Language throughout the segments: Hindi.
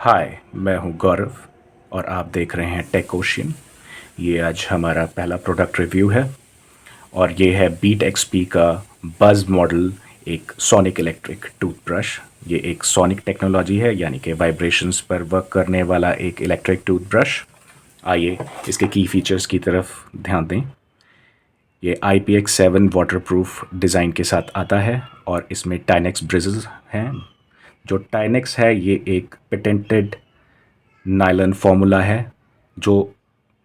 हाय, मैं हूं गौरव और आप देख रहे हैं टेक ओशियन। ये आज हमारा पहला प्रोडक्ट रिव्यू है और ये है बीट एक्सपी का बज़ मॉडल, एक सोनिक इलेक्ट्रिक टूथब्रश। ये एक सोनिक टेक्नोलॉजी है, यानी कि वाइब्रेशंस पर वर्क करने वाला एक इलेक्ट्रिक टूथब्रश। आइए इसके की फीचर्स की तरफ ध्यान दें। ये IPX7 वाटरप्रूफ डिज़ाइन के साथ आता है और इसमें टाइनेक्स ब्रिजल्स हैं। जो टाइनेक्स है ये एक पेटेंटेड नायलॉन फार्मूला है जो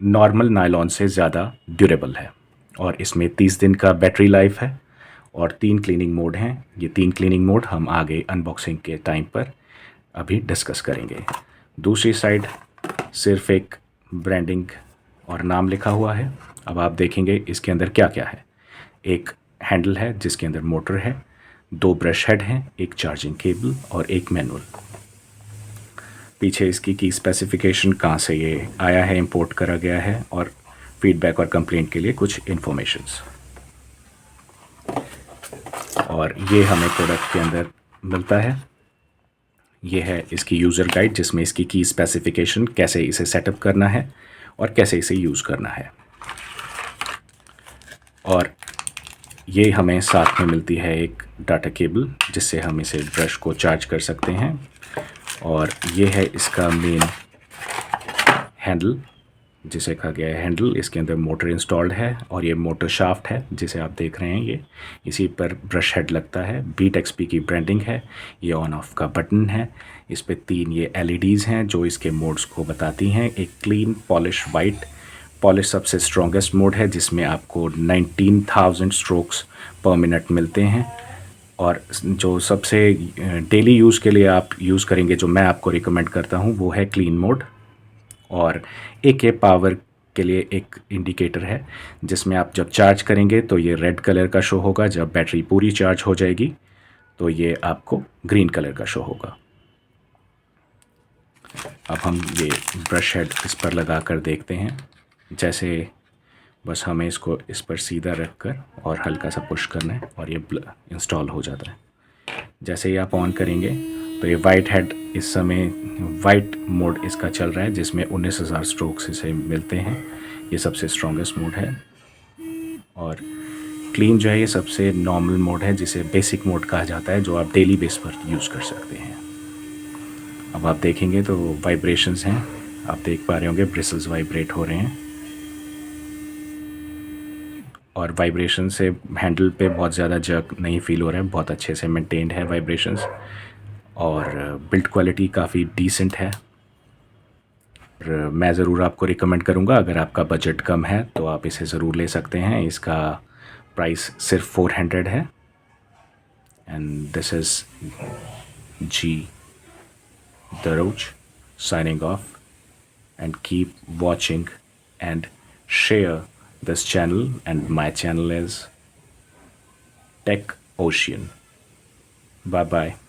नॉर्मल नायलॉन से ज़्यादा ड्यूरेबल है और इसमें 30 दिन का बैटरी लाइफ है और 3 क्लीनिंग मोड हैं। ये 3 क्लीनिंग मोड हम आगे अनबॉक्सिंग के टाइम पर अभी डिस्कस करेंगे। दूसरी साइड सिर्फ एक ब्रांडिंग और नाम लिखा हुआ है। अब आप देखेंगे इसके अंदर क्या क्या है। एक हैंडल है जिसके अंदर मोटर है, 2 ब्रश हेड हैं, एक चार्जिंग केबल और एक मैनुअल। पीछे इसकी की स्पेसिफिकेशन, कहाँ से ये आया है, इंपोर्ट करा गया है, और फीडबैक और कंप्लेंट के लिए कुछ इन्फॉर्मेशंस। और ये हमें प्रोडक्ट के अंदर मिलता है। ये है इसकी यूज़र गाइड जिसमें इसकी की स्पेसिफिकेशन, कैसे इसे सेटअप करना है और कैसे इसे यूज़ करना है। और ये हमें साथ में मिलती है एक डाटा केबल जिससे हम इसे ब्रश को चार्ज कर सकते हैं। और ये है इसका मेन हैंडल जिसे कहा गया है हैंडल। इसके अंदर मोटर इंस्टॉल्ड है और ये मोटर शाफ्ट है जिसे आप देख रहे हैं। ये इसी पर ब्रश हेड लगता है। बीट एक्सपी की ब्रांडिंग है। ये ऑन ऑफ का बटन है। इस पे 3 ये LEDs हैं जो इसके मोड्स को बताती हैं। एक क्लीन पॉलिश वाइट पॉलिश सबसे स्ट्रॉन्गेस्ट मोड है जिसमें आपको 19,000 स्ट्रोक्स पर मिनट मिलते हैं। और जो सबसे डेली यूज़ के लिए आप यूज़ करेंगे, जो मैं आपको रिकमेंड करता हूँ, वो है क्लीन मोड। और एक ये पावर के लिए एक इंडिकेटर है जिसमें आप जब चार्ज करेंगे तो ये रेड कलर का शो होगा, जब बैटरी पूरी चार्ज हो जाएगी तो ये आपको ग्रीन कलर का शो होगा। अब हम ये ब्रश हेड इस पर लगा कर देखते हैं। जैसे बस हमें इसको इस पर सीधा रख कर और हल्का सा पुश करना है और ये इंस्टॉल हो जाता है। जैसे ही आप ऑन करेंगे तो ये वाइट हेड, इस समय वाइट मोड इसका चल रहा है जिसमें 19,000 स्ट्रोक्स इसे मिलते हैं। ये सबसे स्ट्रॉन्गेस्ट मोड है। और क्लीन जो है ये सबसे नॉर्मल मोड है जिसे बेसिक मोड कहा जाता है, जो आप डेली बेस पर यूज़ कर सकते हैं। अब आप देखेंगे तो वाइब्रेशंस हैं, आप देख पा रहे होंगे ब्रिसल्स वाइब्रेट हो रहे हैं। और वाइब्रेशन से हैंडल पे बहुत ज़्यादा जर्क नहीं फील हो रहा है, बहुत अच्छे से मेंटेन्ड है वाइब्रेशंस। और बिल्ड क्वालिटी काफ़ी डिसेंट है। और मैं ज़रूर आपको रिकमेंड करूँगा, अगर आपका बजट कम है तो आप इसे ज़रूर ले सकते हैं। इसका प्राइस सिर्फ 400 है। एंड दिस इज़ जी दरोज signing off, and keep watching and share this channel, and my channel is Tech Ocean. Bye bye.